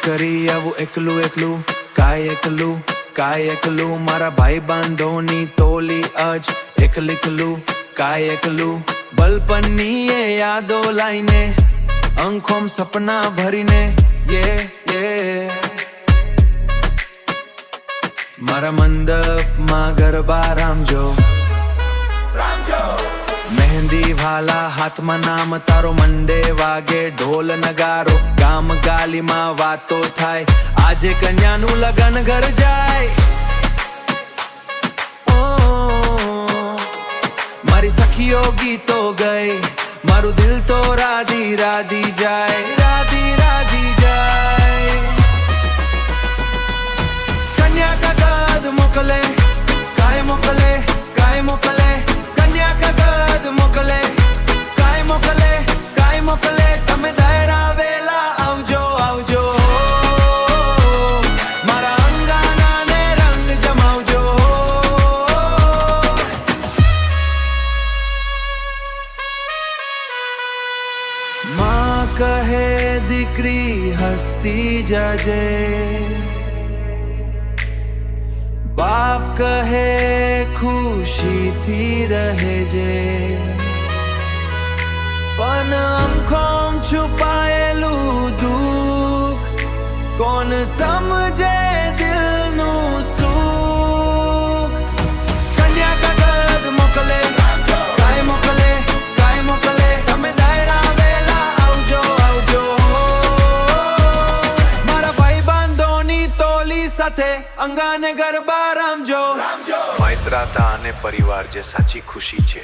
કરી આવું એકલું એકલું કાય એકલું મારા ભાઈ બાંધોની તોલી અજ એકલું કાય એકલું બલપનની એ યાદો લાઈને આંખોમ સપના ભરીને મારા મંડપમાં ગરબા રામજો મહેંદી વાલા હાથમાં નામ તારો મંડે વાગે ઢોલ નગારો ગામ ગાલીમાં વાતો થાય આજે કન્યાનું લગન ઘર જાય મારી સખીઓ ગીતો ગઈ મારું દિલ તો રાધી રાધી જાય રાધી જાય કન્યા કા ગદ મોકલે કાય મોકલે કન્યા કા ગદ મોકલે કાય મોકલે તમે દાયરા વેલા આવજો આવજો મારા અંગાનાને રંગ જમાવજો માં કહે દીકરી હસતી જજે બાપ કહે ખુશીથી રહેજે પણ આંખોમ છુપાયેલું દુઃખ કોણ સમજે દિલનું સુખ કન્યા કા ગદ મોકલે કાય મોકલે તમે દાયરા વેલા આવજો આવજો મારા ભાઈ બાંધોની તોલી સાથે અંગાને ગરબા રામજો મૈત્રતા અને પરિવાર જે સાચી ખુશી છે